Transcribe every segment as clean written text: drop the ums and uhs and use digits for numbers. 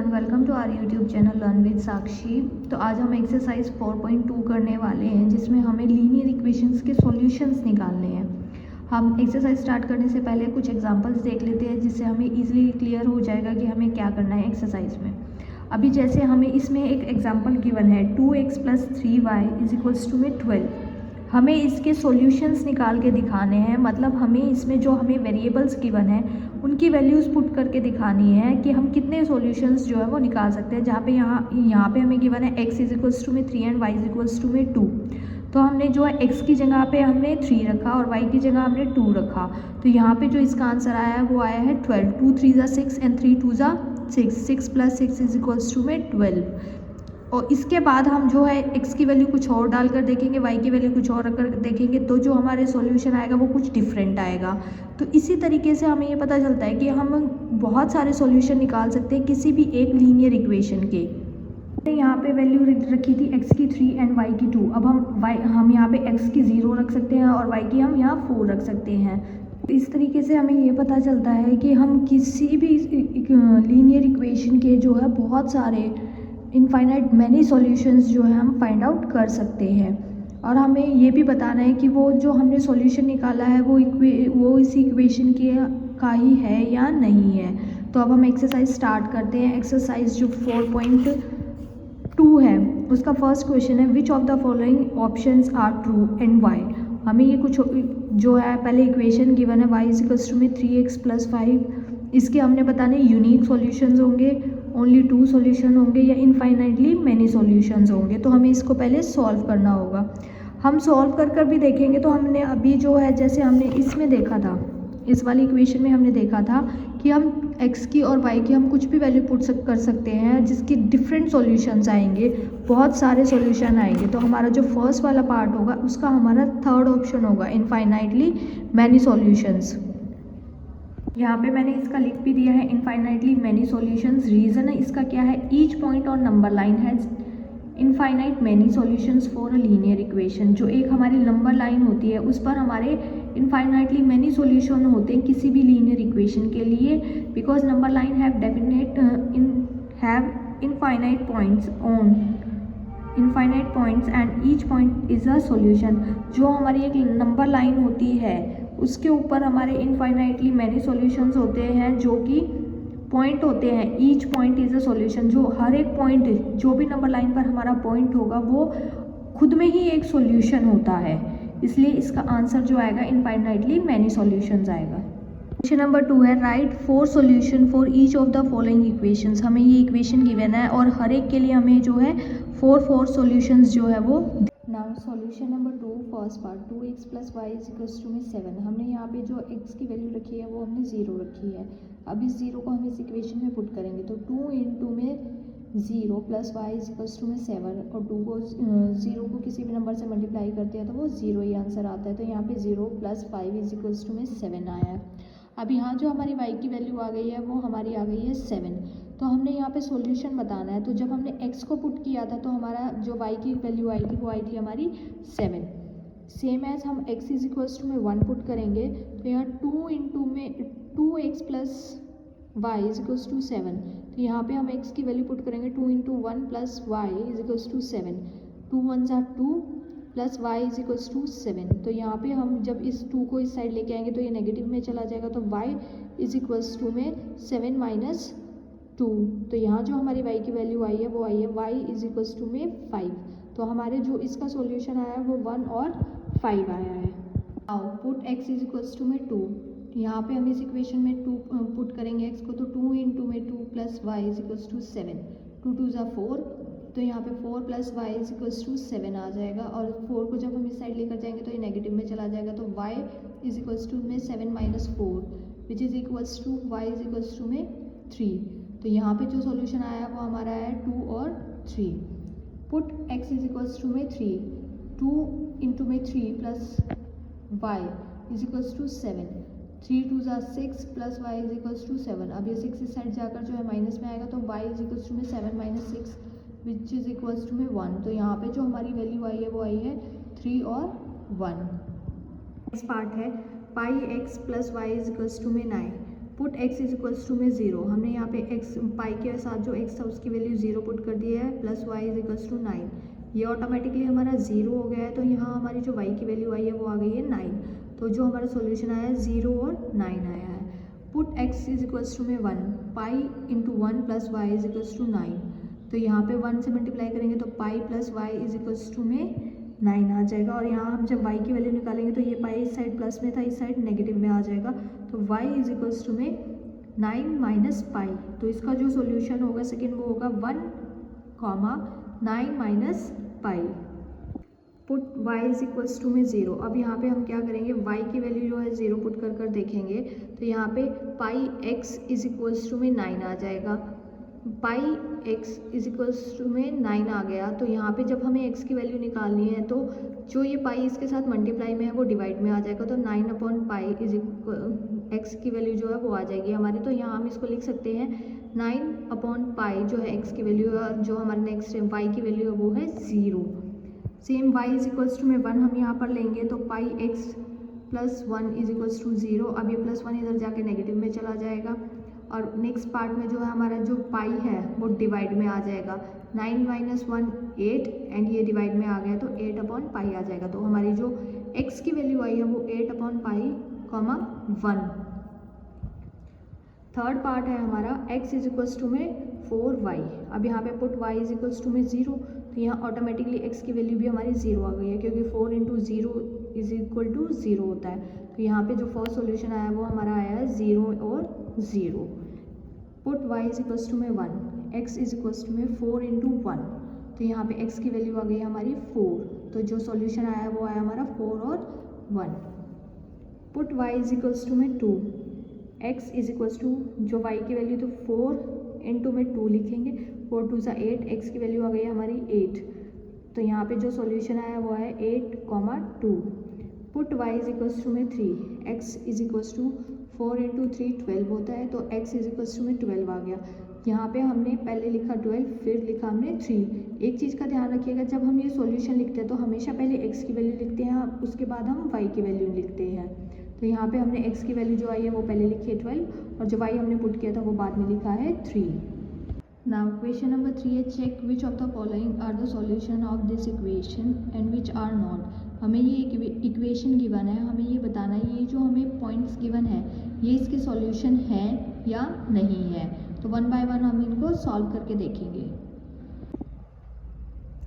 Everyone, welcome to our YouTube channel learn with Sakshi. तो आज हम एक्सरसाइज 4.2 करने वाले हैं, जिसमें हमें लीनियर इक्वेशंस के सॉल्यूशंस निकालने हैं। हम एक्सरसाइज स्टार्ट करने से पहले कुछ एग्जांपल्स देख लेते हैं, जिससे हमें इजीली क्लियर हो जाएगा कि हमें क्या करना है एक्सरसाइज में। अभी जैसे हमें इसमें एक एग्जाम्पल गिवन है 2x + 3y = 12। हमें इसके सॉल्यूशंस निकाल के दिखाने हैं, मतलब हमें इसमें जो हमें वेरिएबल्स गिवन है उनकी वैल्यूज़ पुट करके दिखानी है कि हम कितने सॉल्यूशंस जो है वो निकाल सकते हैं। जहाँ पे यहाँ पे हमें गिवन है x = 3 एंड y = 2। तो हमने जो है x की जगह पे हमने 3 रखा और y की जगह हमने 2 रखा। तो यहाँ पे जो इसका आंसर आया है वो आया है 12। 2 3 = 6 एंड 3 2 = 6। 6 + 6 = 12। और इसके बाद हम जो है x की वैल्यू कुछ और डालकर देखेंगे, y की वैल्यू कुछ और रखकर देखेंगे, तो जो हमारे सॉल्यूशन आएगा वो कुछ डिफरेंट आएगा। तो इसी तरीके से हमें ये पता चलता है कि हम बहुत सारे सॉल्यूशन निकाल सकते हैं किसी भी एक लीनियर इक्वेशन के। यहाँ पे वैल्यू रखी थी x की 3 एंड y की 2। अब हम यहाँ पे x की 0 रख सकते हैं और y की हम यहाँ 4 रख सकते हैं। इस तरीके से हमें ये पता चलता है कि हम किसी भी लीनियर इक्वेशन के जो है बहुत सारे इनफाइनाइट मैनी सॉल्यूशंस जो है हम फाइंड आउट कर सकते हैं। और हमें ये भी बताना है कि वो जो हमने सॉल्यूशन निकाला है वो इस इक्वेशन के का ही है या नहीं है। तो अब हम एक्सरसाइज स्टार्ट करते हैं। एक्सरसाइज जो 4.2 है उसका फर्स्ट क्वेश्चन है which of the following options are true and why. हमें ये कुछ जो है पहले इक्वेशन गिवन है y = 3x + 5। इसके हमने बताने यूनिक सॉल्यूशंस होंगे, ओनली 2 सॉल्यूशन होंगे या इनफाइनाइटली मैनी सॉल्यूशंस होंगे। तो हमें इसको पहले सॉल्व करना होगा। हम सॉल्व कर भी देखेंगे। तो हमने अभी जो है जैसे हमने इसमें देखा था, इस वाली इक्वेशन में हमने देखा था कि हम x की और y की हम कुछ भी वैल्यू कर सकते हैं जिसकी डिफरेंट सॉल्यूशंस आएंगे, बहुत सारे सॉल्यूशन आएंगे। तो हमारा जो फर्स्ट वाला पार्ट होगा उसका हमारा थर्ड ऑप्शन होगा इनफाइनाइटली मैनी सॉल्यूशंस। यहाँ पे मैंने इसका लिख भी दिया है इनफाइनाइटली मैनी सॉल्यूशंस। रीज़न है इसका क्या है, ईच पॉइंट और number line has infinite many solutions for a linear equation. जो एक हमारी नंबर लाइन होती है उस पर हमारे इनफाइनाइटली मैनी सॉल्यूशन होते हैं किसी भी लीनियर इक्वेशन के लिए, because number line have infinite points and each point is a solution. जो हमारी एक नंबर लाइन होती है उसके ऊपर हमारे इनफाइनाइटली मैनी सॉल्यूशंस होते हैं जो कि पॉइंट होते हैं। Each point is a solution. जो हर एक पॉइंट, जो भी नंबर लाइन पर हमारा पॉइंट होगा वो खुद में ही एक सॉल्यूशन होता है, इसलिए इसका आंसर जो आएगा इनफाइनाइटली मैनी सॉल्यूशंस आएगा। क्वेश्चन नंबर 2 है right 4 solution for each of the following equations. हमें ये इक्वेशन गिवन है और हर एक के लिए हमें जो है 4 सॉल्यूशंस जो है वो। Now solution number 2 first part 2x + y = 7। हमने यहाँ पे जो x की वैल्यू रखी है वो हमने 0 रखी है। अब इस 0 को हम इस इक्वेशन में पुट करेंगे तो 2 × में 0 + y = 7 और 2 को 0 को किसी भी नंबर से मल्टीप्लाई करते हैं तो वो 0 ही आंसर आता है। तो यहाँ पे 0 + 5 = 7 आया है। अब यहाँ जो हमारी y की वैल्यू आ गई है वो हमारी आ गई है 7। तो हमने यहाँ पे सॉल्यूशन बताना है। तो जब हमने x को पुट किया था तो हमारा जो y की वैल्यू आई थी वो आई थी हमारी 7। सेम एज हम x = 1 पुट करेंगे तो यहाँ 2 × में 2x + y = 7। तो यहाँ पे हम x की वैल्यू पुट करेंगे 2 × 1 + y = 7। 2 1s are 2 + y = 7। तो यहाँ पे हम जब इस 2 को इस साइड लेके आएंगे तो ये नेगेटिव में चला जाएगा, तो y = में 7 - 2। तो यहाँ जो हमारी y की वैल्यू आई है वो आई है y = में 5। तो हमारे जो इसका सॉल्यूशन आया है वो 1 और 5 आया है। आउटपुट x = में 2। यहाँ पे हम इस इक्वेशन में 2 पुट करेंगे x को, तो 2 × में 2 + y = 7। 2 2s are 4। तो यहाँ पे 4 + y = 7 आ जाएगा और 4 को जब हम इस साइड लेकर जाएंगे तो ये नेगेटिव में चला जाएगा। तो y = में 7 - 4 which is equals to y = में 3। तो यहाँ पे जो सॉल्यूशन आया वो हमारा है 2 और 3। पुट x = में 3। 2 × में 3 + y = 7। 3 2s are 6 + y = 7। अब ये 6 इस साइड जाकर जो है माइनस में आएगा तो y = में 7 - 6 विच इज़ इक्वल्स टू में 1। तो यहाँ पे जो हमारी वैल्यू आई है वो आई है 3 और 1। नेक्स्ट पार्ट है पाई x + y = में 9। Put x is equals to में 0, हमने यहाँ पे x पाई के साथ जो x था उसकी वैल्यू 0 पुट कर दिया है, plus y is equals to 9, ये ऑटोमेटिकली हमारा 0 हो गया है। तो यहाँ हमारी जो y की वैल्यू आई है वो आ गई है 9, तो जो हमारा सॉल्यूशन आया है 0 और 9 आया है। Put x is equals to में 1, pi into 1 plus y is equals to 9, तो यहाँ पे 1 से मल्टीप्लाई करेंगे तो pi plus y is equals to में 9 आ जाएगा। और यहाँ हम जब y की वैल्यू निकालेंगे तो ये पाई इस साइड प्लस में था, इस साइड नेगेटिव में आ जाएगा, तो y इज इक्वल्स टू में 9 माइनस पाई। तो इसका जो सॉल्यूशन होगा सेकेंड वो होगा 1, 9 minus pi. Put y is equals to में 0। अब यहाँ पे हम क्या करेंगे, y की वैल्यू जो है 0 पुट कर देखेंगे, तो यहाँ पे पाई x इज इक्वल्स टू में 9 आ जाएगा। पाई x इज इक्वल्स टू में 9 आ गया, तो यहाँ पे जब हमें x की वैल्यू निकालनी है तो जो ये पाई इसके साथ मल्टीप्लाई में है वो डिवाइड में आ जाएगा, तो 9 अपॉन पाई इज x की वैल्यू जो है वो आ जाएगी हमारी। तो यहाँ हम इसको लिख सकते हैं 9 अपॉन पाई जो है x की वैल्यू है, और जो हमारे नेक्स्ट y की वैल्यू है वो है 0। Same y is equals to में 1 हम यहाँ पर लेंगे, तो pi x plus 1 is equals to 0। अब ये प्लस 1 इधर जाके नेगेटिव में चला जाएगा, और नेक्स्ट पार्ट में जो है हमारा जो पाई है वो डिवाइड में आ जाएगा। 9 माइनस 1 8, एंड ये डिवाइड में आ गया तो 8 अपॉन पाई आ जाएगा। तो हमारी जो x की वैल्यू आई है वो 8 अपॉन पाई 1। थर्ड पार्ट है हमारा x इज इक्वल्स टू में 4y। अब यहाँ पे put y is equals to में 0, तो यहाँ ऑटोमेटिकली x की वैल्यू भी हमारी 0 आ गई है, क्योंकि 4 इंटू 0 इज इक्वल टू 0 होता है। तो यहाँ पे जो फर्स्ट सॉल्यूशन आया वो हमारा आया है 0 और 0। Put y is equals to में 1, x इज इक्वल्स टू में 4 इंटू 1, तो यहाँ पे x की वैल्यू आ गई हमारी 4, तो जो सॉल्यूशन आया वो आया हमारा 4 और 1। Put y is equals to में 2, x इज इक्वल्स टू जो y की वैल्यू तो 4 इंटू में 2 लिखेंगे, 4 2 ज़ा 8, x की वैल्यू आ गई हमारी 8, तो यहाँ पे जो सॉल्यूशन आया वो है 8, 2। Put y is equals to में 3, x is equals to 4 into 3 12 होता है, तो x इज इक्वल्स टू में 12 आ गया। यहाँ पे हमने पहले लिखा 12, फिर लिखा हमने 3। एक चीज़ का ध्यान रखिएगा, जब हम ये सॉल्यूशन लिखते हैं तो हमेशा पहले x की वैल्यू लिखते हैं, उसके बाद हम y की वैल्यू लिखते हैं। तो यहाँ पे हमने x की वैल्यू जो आई है वो पहले लिखी है 12, और जो y हमने पुट किया था वो बाद में लिखा है 3। नाउ क्वेश्चन नंबर 3 है, check which of the following are the solution of this equation and which are not. हमें ये इक्वेशन गिवन है, हमें ये बताना है ये जो हमें पॉइंट्स गिवन है ये इसके सॉल्यूशन हैं या नहीं है। तो 1 बाय 1 हम इनको सॉल्व करके देखेंगे।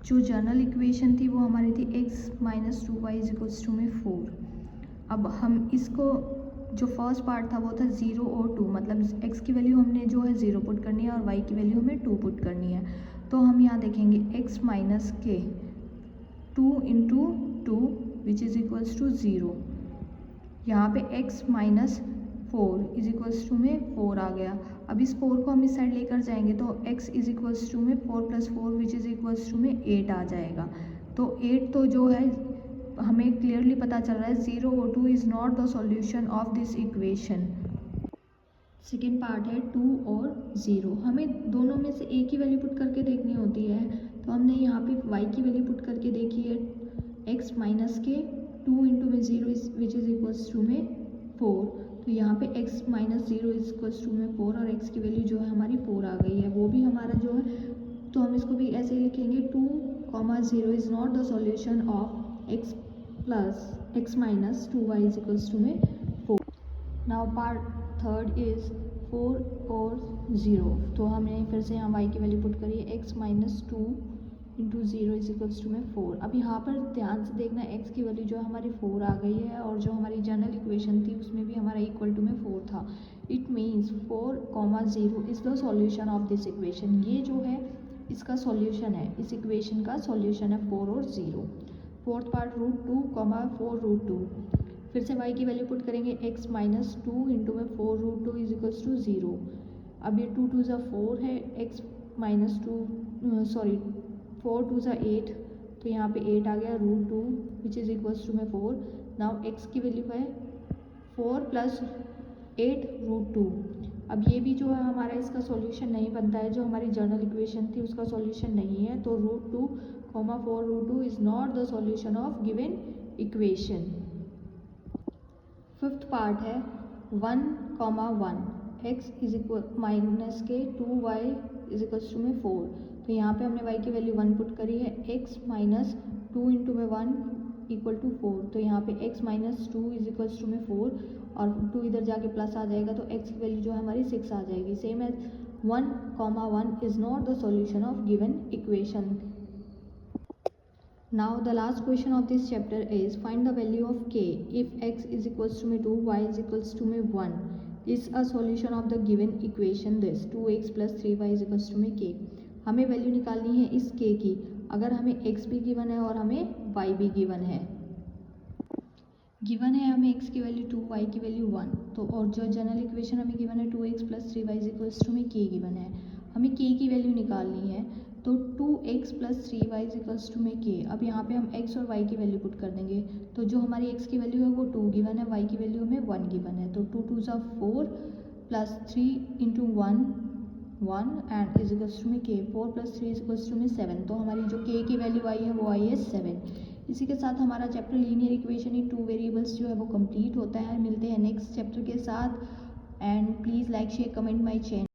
जो जनरल इक्वेशन थी वो हमारी थी x minus 2y is equals to में 4। अब हम इसको जो फर्स्ट पार्ट था वो था 0 और 2, मतलब x की वैल्यू हमने जो है 0 पुट करनी है और y की वैल्यू हमें 2 पुट करनी है। तो हम यहाँ देखेंगे x माइनस के 2 into 2 which is equals to 0। यहाँ पे x minus 4 is equals to में 4 आ गया। अब इस 4 को हम इस साइड लेकर जाएंगे तो x इज इक्वल्स टू में 4 plus 4 which is equals to में 8 आ जाएगा। तो 8 तो जो है हमें क्लियरली पता चल रहा है 0 और 2 is not the solution of this equation. Second part है 2 और 0, हमें दोनों में से एक ही वैल्यू पुट करके देखनी होती है। तो हमने यहाँ पे y की वैल्यू पुट करके देखी है x माइनस के 2 इंटू में 0 विच इज़ इक्वल्स टू में 4। तो यहाँ पे x minus 0 is equals to में 4, और x की वैल्यू जो है हमारी 4 आ गई है, वो भी हमारा जो है, तो हम इसको भी ऐसे ही लिखेंगे 2, 0 is not the solution of x minus 2y is equals to में 4। नाउ पार्ट थर्ड इज 4 और 0, तो हमने फिर से यहाँ y की वैल्यू पुट करी है x minus 2 into 0 is equals to में 4। अब यहाँ पर ध्यान से देखना x की वैल्यू जो है हमारी 4 आ गई है, और जो हमारी जनरल इक्वेशन थी उसमें भी हमारा इक्वल टू में 4 था। It means 4, 0 is the solution of this equation. ये जो है इसका सॉल्यूशन है, इस इक्वेशन का सॉल्यूशन है 4 और 0। फोर्थ पार्ट √2, 4 √2, फिर से y की वैल्यू पुट करेंगे x माइनस 2 इंटू में 4 √2 इज इक्वल्स टू 0। अब ये 2 2 ज़ा 4 है, x माइनस 4 2 ज़ा 8, तो यहाँ पे 8 आ गया √2 विच इज़ इक्वल्स टू में 4। नाउ x की वैल्यू है 4 प्लस 8 √2। अब ये भी जो है हमारा इसका सॉल्यूशन नहीं बनता है, जो हमारी जनरल इक्वेशन थी उसका सॉल्यूशन नहीं है। तो √2, 4 √2 is not the solution of given equation. Fifth part है 1, 1 x इज इक्वल माइनस के 2y इज इक्वल्स टू में 4। तो यहाँ पे हमने y की वैल्यू 1 पुट करी है, x माइनस 2 इंटू में 1 इक्वल टू 4। तो यहाँ पे x minus 2 is equals to में 4 और 2 इधर जाके प्लस आ जाएगा तो x की वैल्यू जो है हमारी 6 आ जाएगी। Same as 1, 1 is not the solution of given equation. Now the last question of this chapter is find the value of k if x is equals to 2, y is equals to 1 is a solution of the given equation this 2x plus 3y is equals to k। हमें value निकालनी है इस k की, अगर हमें x भी given है और हमें y भी गिवन है। गिवन है हमें x की वैल्यू 2, y की वैल्यू 1, तो और जो जनरल इक्वेशन हमें गिवन है 2x plus 3y is equals to k given है। हमें k की वैल्यू निकालनी है, तो 2x plus 3y is equals to k। अब यहाँ पे हम x और y की वैल्यू पुट कर देंगे, तो जो हमारी x की वैल्यू है वो 2 गिवन है, y की वैल्यू हमें 1 गिवन है। तो 2 2 4 plus 3 into 1 1 and is equals to k। 4 plus 3 is equals to 7। तो हमारी जो k की वैल्यू आई है वो आई है 7। इसी के साथ हमारा chapter linear equation in 2 variables जो है वो कंप्लीट होता है। मिलते हैं नेक्स्ट चैप्टर के साथ and please like share comment my channel.